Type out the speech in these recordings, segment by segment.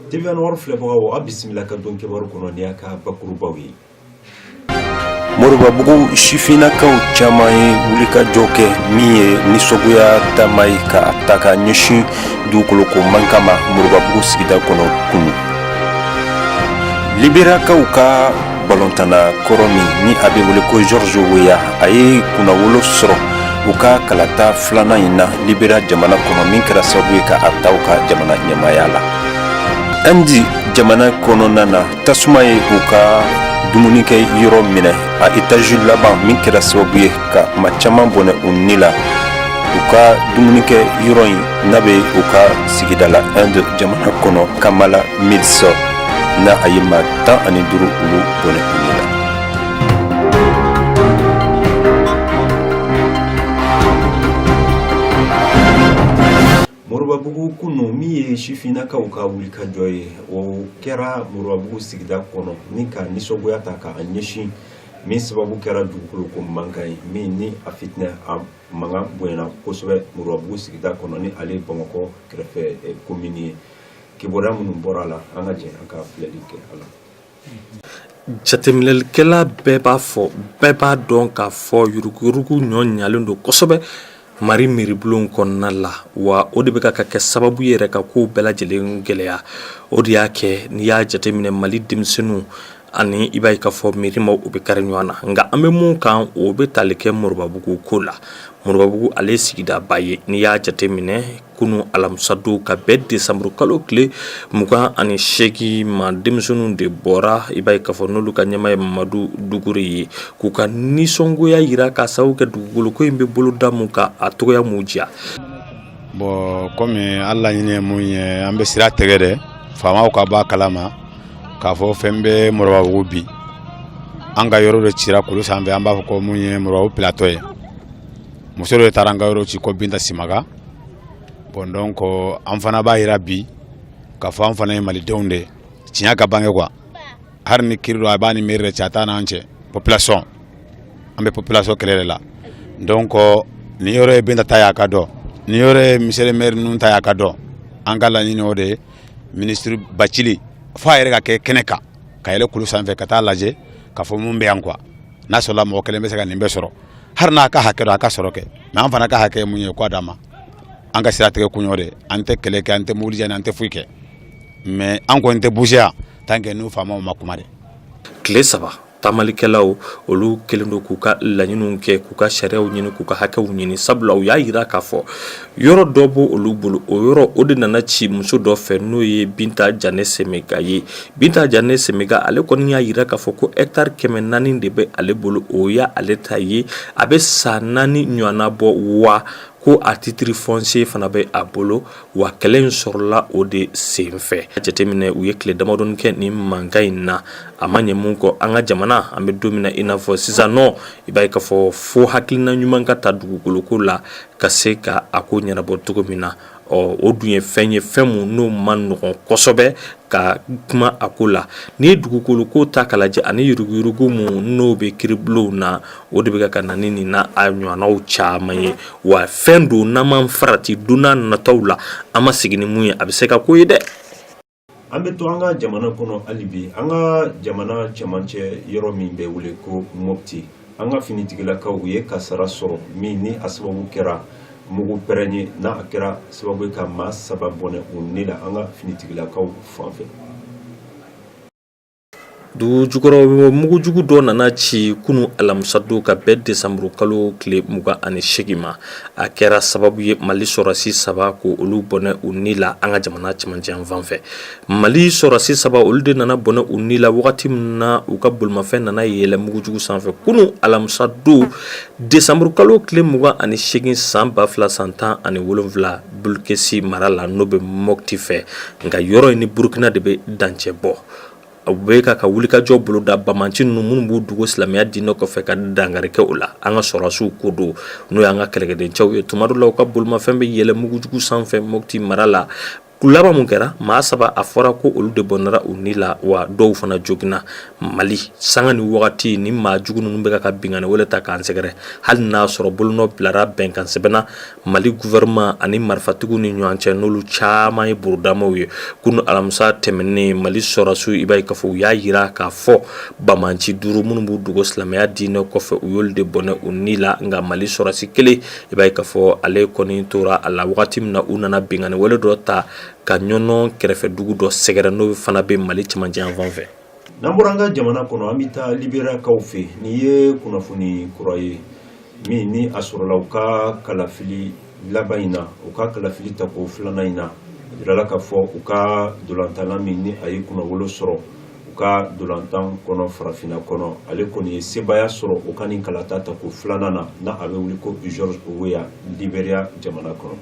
TV Noir filɛbagaw a bisimila ka don kibaru kɔnɔ ni y'a ka bakurubaw ye. Moribabugu sifinnakaw caman ye wulikajɔ kɛ min ye nisɔgoya taama ye ka ta ka ɲɛsin dugukoloko mankan ma Moribabugu sigida kɔnɔ kunu. Liberakaw ka balontanna kɔrɔ min ni a bɛ wele ko George Weah a ye kunnawolo sɔrɔ u ka kalata filanan in na Libera jamana kɔnɔ min kɛra sababu ye ka a ta u ka jamana ɲɛmaaya la. Andi jamana kɔnɔna na tasuma ye u ka dumunikɛ yɔrɔ minɛ a étage laban min kɛra sababu ye ka ma caman bɔnɛ u ni la u ka dumunikɛ yɔrɔ in n'a bɛ u ka sigida la Inde jamana kɔnɔ Kamala Mills na a ye maa 15 olu bɔnɛ u ni la. Moribabugu kunu min ye sifinnakaw ka wulikajɔ ye o kɛra Moribabugu sigida kɔnɔ ni ka nisɔgoya ta ka ɲɛsin min sababu kɛra dugukoloko mankan ye min ni a fitinɛ a mankan bonyana kosɛbɛ Moribabugu sigida kɔnɔ ni ale Bamakɔ kɛrɛfɛ commune ye kibaruya minnu bɔra a la an ka jɛ an ka filɛli kɛ a la. Jateminɛlikɛla bɛɛ b'a fɔ bɛɛ b'a dɔn k'a fɔ yuruguyurugu ɲɔ ɲalen don kosɛbɛ Mari miribulon kɔnɔna la wa o de bɛ ka kɛ sababu yɛrɛ ka ko bɛɛ lajɛlen gɛlɛya o de y'a kɛ n'i y'a jateminɛ Mali denmisɛnninw ani i b'a ye k'a fɔ miirimaw u bɛ kari ɲɔgɔn na nka an bɛ mun kan o bɛ tali kɛ Moribabugu ko la. Moribabugu ale sigida ba ye n'i y'a jateminɛ kunu alamisa don ka bɛn décembre kalo tile 28 ma denmisɛnninw de bɔra i b'a ye k'a fɔ n'olu ka ɲɛmaa ye Mamadu Duguri ye k'u ka nisɔngoya yira k'a sababu kɛ dugukoloko in bɛ boloda mun kan a tɔgɔya m'u diya. Bon komi Ala ɲini ye mun ye an bɛ sira tɛgɛ dɛ faamaw ka bɔ a kalama k'a fɔ fɛn bɛ Moribabugu bi an ka yɔrɔ de cira kulu sanfɛ an b'a fɔ ko mun ye Moribabugu plateau ye muso de taara an ka yɔrɔ ci ko Binta Simaga bon donc an fana b'a yira bi k'a fɔ an fana ye malidenw de tiɲɛ ka bange quoi hari ni kiri do a b'a ni mairie de cɛ a t'a n'an cɛ population an bɛ population kɛlɛ de la donc ni yɔrɔ ye Binta ta y'a ka dɔn ni yɔrɔ ye monsieur le maire ninnu ta y'a ka dɔn an ka laɲini o de ye ministre Bacili fo a yɛrɛ ka kɛ kɛnɛ kan ka yɛlɛ kulu sanfɛ ka taa lajɛ k'a fɔ mun bɛ yan quoi n'a sɔrɔla mɔgɔ kelen bɛ se ka nin bɛɛ sɔrɔ har n'a ka hakɛ dɔ a ka sɔrɔ kɛ mais an fana ka hakɛ mun ye k'a d'a ma an ka sira tigɛ kun y'o de an tɛ kɛlɛ kɛ an tɛ mobili jani an tɛ foyi kɛ mais an kɔni tɛ bouger yan tant que n'u faamaw ma kuma de. Tile 3 tamalikɛlaw olu kelen do k'u ka laɲiniw kɛ k'u ka sariyaw ɲini k'u ka hakɛw ɲini sabula u y'a yira k'a fɔ yɔrɔ dɔ b'o olu bolo o yɔrɔ o de nana ci muso dɔ fɛ n'o ye Binta Jane Semega ye. Binta Jane Semega ale kɔni y'a yira k'a fɔ ko hectare 400 de bɛ ale bolo o y'a ale ta ye a bɛ san 4 ɲɔgɔnna bɔ wa ko a titre foncier fana bɛ a bolo wa kɛlɛ in sɔrɔla o de senfɛ. Jateminɛ u ye tile damadɔni kɛ ni mankan in na a ma ɲɛ mun kɔ an ka jamana an bɛ don min na i n'a fɔ sisan nɔ i b'a ye k'a fɔ fo hakilina ɲuman ka ta dugukoloko la ka se ka a ko ɲɛnabɔ cogo min na o dun ye fɛn mun n'o ma nɔgɔn kosɛbɛ ka kuma a ko la n'i ye dugukoloko ta k'a lajɛ ani yuruguyurugu mun n'o bɛ kiribulonw na o de bɛ ka na ni nin n'a a ɲɔgɔnnaw caman ye wa fɛn don n'an m'an farati don n'a nataw la an ma segin ni mun ye a bɛ se ka ko ye dɛ. An bɛ to an ka jamana kɔnɔ hali bi an ka jamana cɛmancɛ yɔrɔ min bɛ wele ko Mopti an ka finitigilakaw u ye kasara sɔrɔ min ni a sababu kɛra mugu pɛrɛn ye n'a kɛra sababu ye ka maa 3 bɔnɛ u ni la an ka finitigilakaw fan fɛ. Dugujukɔrɔ mugujugu dɔ nana ci kunu alamisa don ka bɛn décembre kalo tile 28 ma a kɛra sababu ye Mali sɔrɔsi 3 ko olu bɔnɛ u ni la an ka jamana cɛmancɛ yan fan fɛ. Mali sɔrɔsi 3 olu de nana bɔnɛ u ni la wagati min na u ka bolimafɛn nana yɛlɛ mugujugu sanfɛ kunu alamisa don décembre kalo tile 28 san 2017 Bulkesi mara la n'o bɛ Mopti fɛ nka yɔrɔ in ni Burkina de bɛ dancɛ bɔ. U bɛ ka wulikajɔ boloda bamanci ninnu minnu b'u dugu silamɛya diinɛ kɔfɛ ka dangari kɛ o la an ka sɔrɔsiw ko don n'o y'an ka kɛlɛkɛdencɛw ye tuma dɔw la u ka bolimafɛn bɛ yɛlɛ mugujugu sanfɛ Mopti mara la kulaba mun kɛra maa saba a fɔra ko olu de bɔnara u ni la wa dɔw fana jogina Mali sanga ni wagati ni maa jugu ninnu bɛ ka bingani wele ta k'an sɛgɛrɛ hali n'a sɔrɔ bolonɔ bilara bɛnkan sɛbɛnna Mali gouvernement ani marifatigiw ni ɲɔgɔn cɛ n'olu caman ye burudamaw ye kunu alamisa tɛmɛnen Mali sɔrɔsiw i b'a ye k'a fɔ u y'a yira k'a fɔ bamanci 5 minnu b'u dogo silamɛya diinɛ kɔfɛ u y'olu de bɔnɛ u ni la nka Mali sɔrɔsi kelen i b'a ye k'a fɔ ale kɔni tora a la wagati min na u nana bingani wele dɔ ta ka ɲɔnɔ kɛrɛfɛ dugu dɔ sɛgɛrɛ n'o fana bɛ Mali cɛmancɛ yan fan fɛ. N'an bɔra an ka jamana kɔnɔ an bɛ taa Libériyakaw fɛ nin ye kunnafoni kura ye min ni a sɔrɔla u ka kalafili laban in na u ka kalafili tako filanan in na jirala k'a fɔ u ka dolantanla min ni a ye kunnawolo sɔrɔ u ka dolantan kɔnɔ farafinna kɔnɔ ale kɔni ye sebaya sɔrɔ u ka nin kalata tako filanan na a bɛ wuli ko George Weah Libériya jamana kɔnɔ.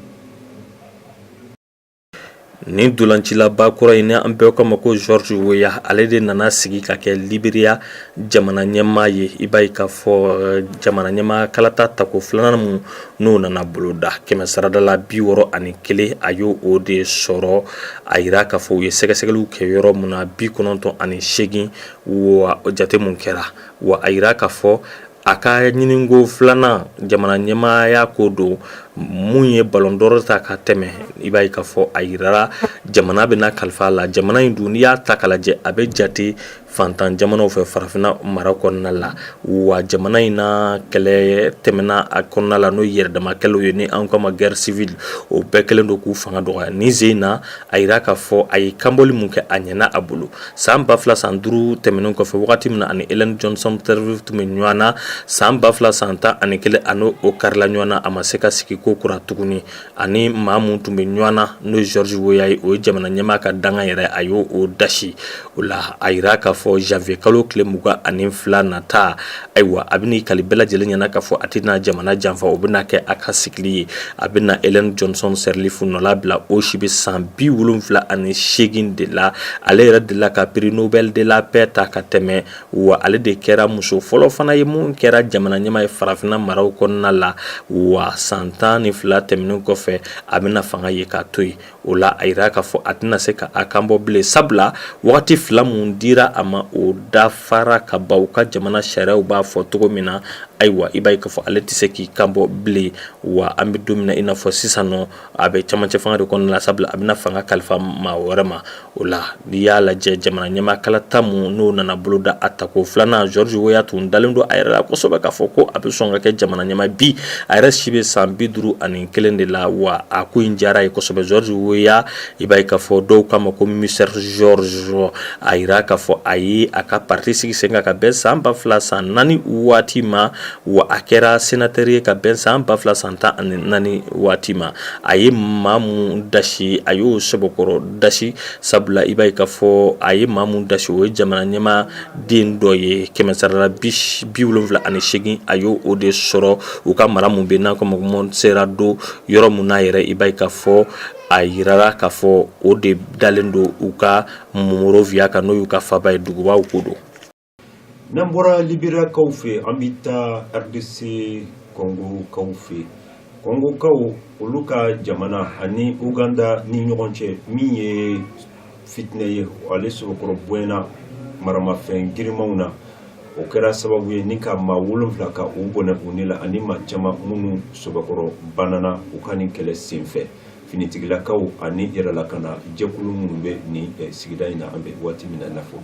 Ni dolancilaba kura in an bɛɛ kama ko George Weah ale de nana sigi ka kɛ Libériya jamana ɲɛmaa ye i b'a ye k'a fɔ jamana ɲɛmaa kalata tako filanan mun n'o nana boloda 661 a y'o o de sɔrɔ a yira k'a fɔ u ye sɛgɛsɛgɛliw kɛ yɔrɔ mun na 98 wa jate mun kɛra wa a yira k'a fɔ a ka ɲininko filanan jamana ɲɛmaaya ko don mun ye ballon d'or ta ka tɛmɛ i b'a ye k'a fɔ a yirara jamana bɛna kalifa la jamana in dun n'i y'a ta k'a lajɛ a bɛ jate fantan jamanaw fɛ farafinna mara kɔnɔna la wa jamana in na kɛlɛ tɛmɛna a kɔnɔna la n'o yɛrɛdama kɛlɛw ye ni an kama guerre civile o bɛɛ kɛlen don k'u fanga dɔgɔya ni zen na a yira k'a fɔ a ye kanbɔli mun kɛ a ɲɛna a bolo san 2000 san 5 tɛmɛnen kɔfɛ wagati min na ani Ellen Johnson Sirleaf tun bɛ ɲɔgɔn na san 2000 san 10 ani 1 ani o karila ɲɔgɔn na a ma se ka sigi ko kura tuguni ani maa mun tun bɛ ɲɔgɔn na n'o George Weah ye o ye jamana ɲɛmaa ka danga yɛrɛ a y'o o dasi o la a yira k'a fɔ janvier kalo tile 22 nata ayiwa a bɛna kali bɛɛ lajɛlen ɲɛna k'a fɔ a tɛna jamana janfa o bɛna kɛ a ka sigili ye a bɛna Ellen Johnson Sirleaf nɔla bila o si bɛ san 78 de la ale yɛrɛ de la ka prix Nobel de la paix ta ka tɛmɛ wa ale de kɛra muso fɔlɔ fana ye mun kɛra jamana ɲɛmaa ye farafinna maraw kɔnɔna la wa san 12 tɛmɛnen kɔfɛ a bɛna fanga ye k'a to yen o la a yira k'a fɔ a tɛna se ka a kan bɔ bilen sabula wagati fila mun dira a ma o dafara ka ban u ka jamana sariyaw b'a fɔ cogo min na ayiwa i b'a ye k'a fɔ ale tɛ se k'i kan bɔ bilen wa an bɛ don min na i n'a fɔ sisan nɔ a bɛ camancɛ fanga de kɔnɔna la sabula a bɛna fanga kalifa maa wɛrɛ ma o la n'i y'a lajɛ jamana ɲɛmaa kalata mun n'o nana boloda a tako filanan George Weah tun dalen don a yɛrɛ la kosɛbɛ k'a fɔ ko a bɛ sɔn ka kɛ jamana ɲɛmaa bi a yɛrɛ si bɛ san 51 de la wa a ko in diyara ye kosɛbɛ George Weah i b'a ye k'a fɔ dɔw kama ko Mister George a yira k'a fɔ a ye a ka parti sigi sen kan ka bɛn san 2000 san 4 waati ma wa a kɛra sénateur ye ka bɛn san 2000 san 14 waati ma a ye maa mun dasi a y'o sɛbɛkɔrɔ dasi sabula i b'a ye k'a fɔ a ye maa mun dasi o ye jamana ɲɛmaa den dɔ ye 778 a y'o o de sɔrɔ u ka mara mun bɛ n'a kama sera do yɔrɔ mun na yɛrɛ i b'a ye k'a fɔ a yirara k'a fɔ o de dalen don u ka Monrovia kan n'o y'u ka faba ye dugubaw ko don. N'an bɔra Libériyakaw fɛ an bɛ taa RDC Congokaw fɛ Congokaw olu ka jamana ani Uganda ni ɲɔgɔn cɛ min ye fitinɛ ye ale sɔrɔkɔrɔ bɔnna maramafɛn girimanw na o kɛra sababu ye ni ka maa 7 ka u bɔnɛ u ni la ani maa caman minnu sɔrɔkɔrɔ banana u ka nin kɛlɛ senfɛ finitigilakaw ani yɛrɛlakana jɛkulu minnu bɛ ni sigida in na an bɛ waati min na nafɔ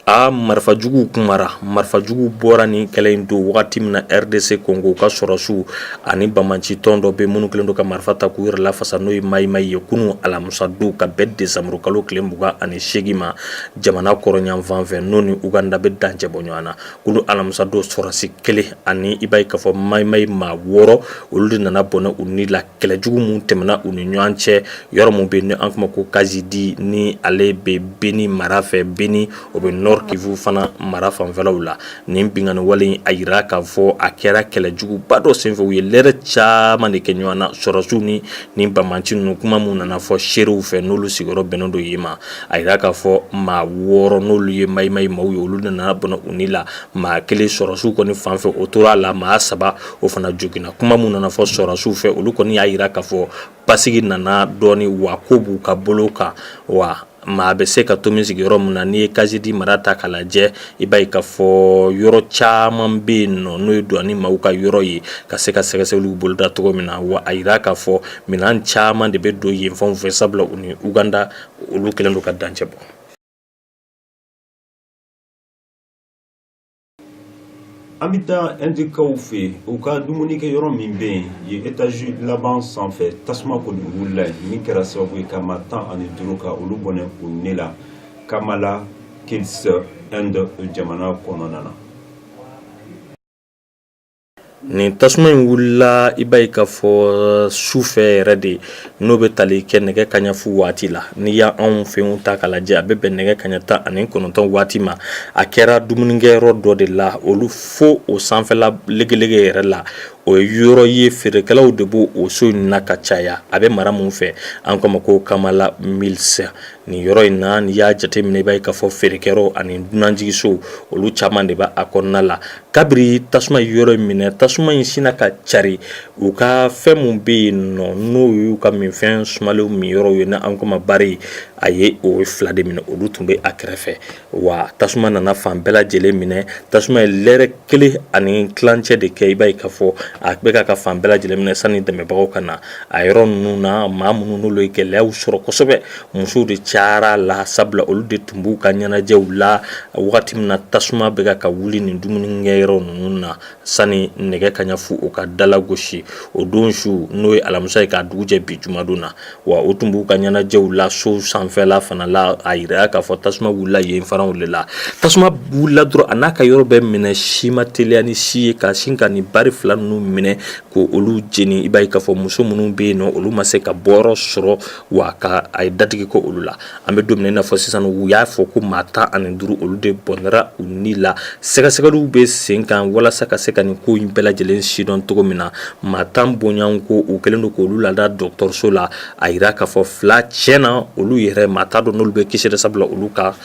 a marifajugu kumara marifajugu bɔra ni kɛlɛ in don wagati min na RDC Congo ka sɔrɔsiw ani bamanci tɔn dɔ bɛ minnu kelen don ka marifa ta k'u yɛrɛ lafasa n'o ye mayimayi ye kunu alamusa don ka bɛn desanburu kalo tile 28 ma jamana kɔrɔnyanfan fɛ n'o ni Uganda bɛ dancɛ bɔ ɲɔgɔn na kunu alamusa don sɔrɔsi kelen ani i b'a ye k'a fɔ mayimayi maa 6 olu de nana bɔnɛ u ni la kɛlɛjugu mun tɛmɛna u ni ɲɔgɔn cɛ yɔrɔ mun bɛ ni an kuma ko Kazidi ni ale bɛ Beni mara fɛ Beni o bɛ Nord Kivu fana mara fanfɛlaw la nin bingani wale a yira k'a fɔ a kɛra kɛlɛjuguba dɔ senfɛ u ye lɛrɛ caman de kɛ ɲɔgɔn na sɔrɔsiw ni bamanci ninnu kuma mun nana fɔ seerew fɛ n'olu sigiyɔrɔ bɛnnen do yen ma a yira k'a fɔ maa 6 n'olu ye mayimayi maaw ye olu nana bɔnɔ u ni la maa 1 sɔrɔsiw kɔni fanfɛ o tora la maa 3 o fana jogina kuma mun nana fɔ sɔrɔsiw fɛ olu kɔni y'a yira k'a fɔ basigi nana dɔɔni wa ko b'u ka bolo kan wa maa bɛ se ka to min sigiyɔrɔ mun na n'i ye Kazidi mara ta k'a lajɛ i b'a ye k'a fɔ yɔrɔ caman bɛ yen nɔ n'o ye douane maaw ka yɔrɔ ye ka se ka sɛgɛsɛgɛliw boloda cogo min na wa a yira k'a fɔ minɛn caman de bɛ don yen fanw fɛ sabula u ni Uganda olu kɛlen do ka dancɛ bɔ. An bɛ taa indikaw fɛ u ka dumunikɛ yɔrɔ min bɛ yen ye étage laban sanfɛ tasuma kɔni wulila min kɛra sababu ye ka maa 15 ka olu bɔnɛ u ne la Kamala Kids Inde jamana kɔnɔna na. Nin tasuma in wulila i b'a ye k'a fɔ sufɛ yɛrɛ de n'o bɛ tali kɛ nɛgɛ kaɲa fu waati la n'i y'a anw fɛnw ta k'a lajɛ a bɛ bɛn nɛgɛ kaɲa 19 waati ma a kɛra dumunikɛyɔrɔ dɔ de la olu fo o sanfɛla legelege yɛrɛ la o ye yɔrɔ ye feerekɛlaw de b'o o so in na ka caya a bɛ mara mun fɛ an ko ma ko Kamala Mills nin yɔrɔ in na n'i y'a jateminɛ i b'a ye k'a fɔ feerekɛyɔrɔ ani dunanjigiso olu caman de b'a a kɔnɔna la kabiri tasuma yɔrɔ in minɛ tasuma in sina ka cari u ka fɛn mun bɛ yen nɔ n'o y'u ka minfɛn sumalenw min yɔrɔw ye na an ko ma bari a ye o 2 de minɛ olu tun bɛ a kɛrɛfɛ wa tasuma nana fan bɛɛ lajɛlen minɛ tasuma ye lɛrɛ 1 ani tilancɛ de kɛ i b'a ye k'a fɔ a bɛ ka fan bɛɛ lajɛlen minɛ sani dɛmɛbagaw ka na a yɔrɔ ninnu na maa minnu n'olu ye gɛlɛyaw sɔrɔ kosɛbɛ musow de cayara la sabula olu de tun b'u ka ɲɛnajɛw la wagati min na tasuma bɛ ka wuli nin dumunikɛyɔrɔ ninnu na sani nɛgɛ kaɲa fu o ka dala gosi o don su n'o ye alamisa ye k'a dugu jɛ bi jumadon na wa o tun b'u ka ɲɛnajɛw la so sanfɛla fana la a yira k'a fɔ tasuma wulila yen fanaw de la tasuma wulila dɔrɔn a n'a ka yɔrɔ bɛɛ minɛ si ma teliya ni si ye ka sin ka nin bari 2 ninnu minɛ ko olu jeni i b'a ye k'a fɔ muso minnu bɛ yen nɔ olu ma se ka bɔyɔrɔ sɔrɔ wa ka a ye datigi ko olu la an bɛ don min na i n'a fɔ sisan u y'a fɔ ko maa 15 olu de bɔnɛra u ni la sɛgɛsɛgɛliw bɛ sen kan walasa ka se ka nin ko in bɛɛ lajɛlen sidɔn cogo min na maa 10 bonyan ko u kɛlen do k'olu lada dɔgɔtɔrɔso la a yira k'a fɔ 2 tiɲɛna olu yɛrɛ maa t'a dɔn n'olu bɛ kisi de sabula olu ka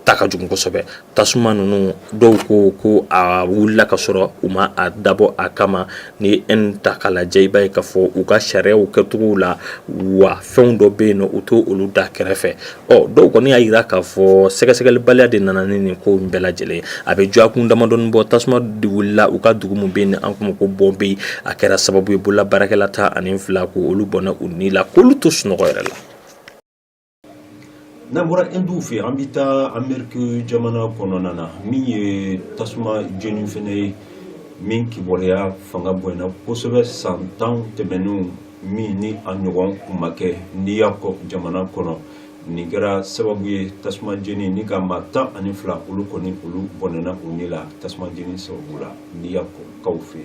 ta ka jugu kosɛbɛ tasuma ninnu dɔw ko a wulila ka sɔrɔ u ma a dabɔ a kama ni en ta k'a lajɛ i b'a ye k'a fɔ u ka sariyaw kɛcogow la wa fɛnw dɔ bɛ yen nɔ u to olu da kɛrɛfɛ dɔw kɔni y'a yira k'a fɔ sɛgɛsɛgɛlibaliya de nana ni nin ko in bɛɛ lajɛlen a bɛ jɔ a kun damadɔni bɔ tasuma de wulila u ka dugu mun bɛ yen an ko bɔn bɛ a kɛra sababu ye bolola baarakɛla 12 ko olu bɔnna u ni la k'olu to sunɔgɔ yɛrɛ la. N'an bɔra Hindu fɛ an bɛ taa Ameriki jamana kɔnɔna na min ye tasuma jeni fɛnɛ ye min kibaruya fanga bonyana kosɛbɛ san 10 tɛmɛnenw min ni a ɲɔgɔn kun ma kɛ New York jamana kɔnɔ nin kɛra sababu ye tasuma jeni ni ka maa 12 olu kɔni olu bɔnɛna u ni la tasuma jeni sababu la New York kaw fɛ.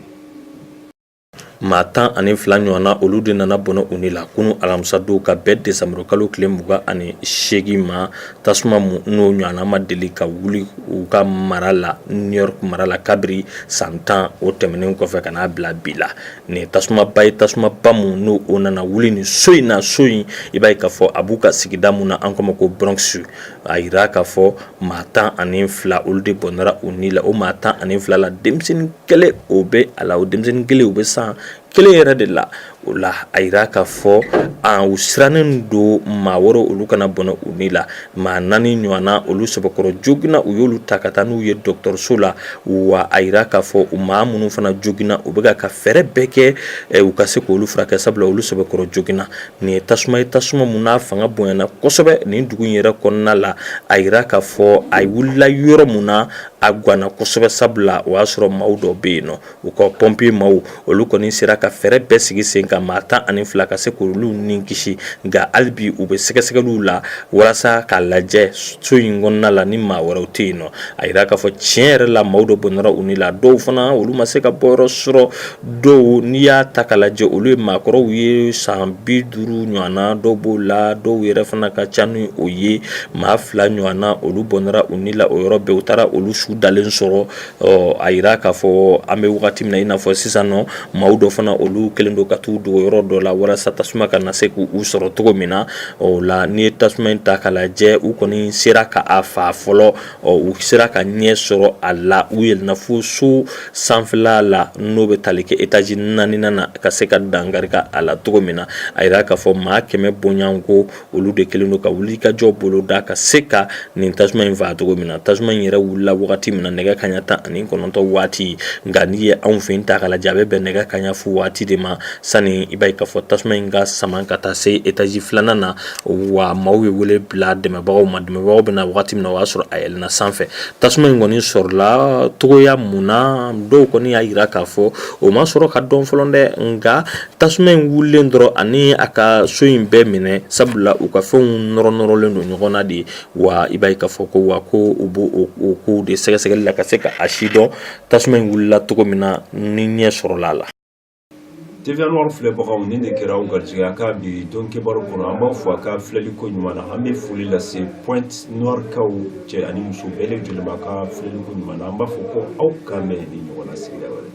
maa 12 ɲɔgɔnna olu de nana bɔnɛ u ni la kunu alamisa don ka bɛn desanburu kalo tile 28 ma tasuma n'o ɲɔgɔnna ma deli ka wuli u ka mara la New York mara la kabiri san 10 o tɛmɛnen kɔfɛ ka n'a bila bi la nin tasumaba ye tasumaba mun n'o o nana wuli nin so in na so in i b'a ye k'a fɔ a b'u ka sigida mun na an ko ma ko Bronx a yira k'a fɔ maa 12 olu de bɔnɛra u ni la o maa 12 la denmisɛnnin kelen o bɛ a la o denmisɛnnin kelen o bɛ san kelen yɛrɛ de la o la a yira k'a fɔ u sirannen do maa wɔɔrɔ olu kana bɔnɛ u ni la maa 4 ɲɔgɔnna olu sɛbɛkɔrɔ joginna u y'olu ta ka taa n'u ye dɔgɔtɔrɔso la wa a yira k'a fɔ u maa minnu fana joginna u bɛ ka fɛɛrɛ bɛɛ kɛ u ka se k'olu furakɛ sabula olu sɛbɛkɔrɔ joginna nin ye tasuma mun n'a fanga bonyana kosɛbɛ nin dugu in yɛrɛ kɔnɔna la a yira k'a fɔ a wulila yɔrɔ mun na a ganna kosɛbɛ sabula o y'a sɔrɔ maaw dɔ bɛ yen nɔ u ka pompier maaw olu kɔni sera ka ka fɛrɛ bɛɛ sigi sen ka maa 12 ka se k'olu ni kisi nka hali bi u bɛ sɛgɛsɛgɛliw la walasa k'a lajɛ so in kɔnɔna la ni maa wɛrɛw tɛ yen nɔ a yira k'a fɔ tiɲɛ yɛrɛ la maaw dɔ bɔnɛra u ni la dɔw fana olu ma se ka bɔ yɔrɔ sɔrɔ dɔw n'i y'a ta k'a lajɛ olu ye maakɔrɔw ye san 50 ɲɔgɔnna dɔw b'o la dɔw yɛrɛ fana ka ca ni o ye maa 2 ɲɔgɔnna olu bɔnɛra u ni la o yɔrɔ bɛɛ u taara olu su dalen sɔrɔ a yira k'a fɔ an bɛ wagati min na i n'a fɔ sisan nɔ maaw dɔ fana olu kelen don ka t'u dogo yɔrɔ dɔ la walasa tasuma ka na se k'u sɔrɔ cogo min na o la n'i ye tasuma in ta k'a lajɛ u kɔni sera ka a fa fɔlɔ u sera ka ɲɛ sɔrɔ a la u yɛlɛnna fo so sanfɛla la n'o bɛ tali kɛ étage 4nan na ka se ka dankari a la cogo min na a yira k'a fɔ maa 100 bɔɲɔgɔnko olu de kelen don ka wuli ka jɔ bolo da ka se ka nin tasuma in faga cogo min na tasuma in yɛrɛ wulila wagati min na nɛgɛ kaɲa 19 waati nka n'i ye anw fɛ yen ta k'a lajɛ a bɛ bɛn nɛgɛ kaɲa fu waati de ma sani i b'a ye k'a fɔ tasuma in ka sama ka taa se étage 2nan na wa maaw ye wele bila dɛmɛbagaw ma dɛmɛbagaw bɛ na wagati min na o y'a sɔrɔ a yɛlɛnna sanfɛ tasuma in kɔni sɔrɔla togoya mun na dɔw kɔni y'a yira k'a fɔ o ma sɔrɔ ka dɔn fɔlɔ dɛ nka tasuma in wulilen dɔrɔn ani a ka so in bɛɛ minɛ sabula u ka fɛnw nɔrɔnɔrɔlen don ɲɔgɔn na de wa i b'a ye k'a fɔ ko wa ko u b'o o ko de sɛgɛsɛgɛli la ka se ka a si dɔn tasuma in wulila cogo min na ni ɲɛ sɔrɔla a la. TVA Noir filɛbagaw nin de kɛra aw garijɛgɛ a ka bi don kibaru kɔnɔ an b'aw fɔ a ka filɛli ko ɲuman na an bɛ foli lase Pointe Noire kaw cɛ ani muso bɛɛ lajɛlen ma a ka filɛli ko ɲuman na an b'a fɔ ko aw ka mɛn ni ɲɔgɔn na sigida wɛrɛ.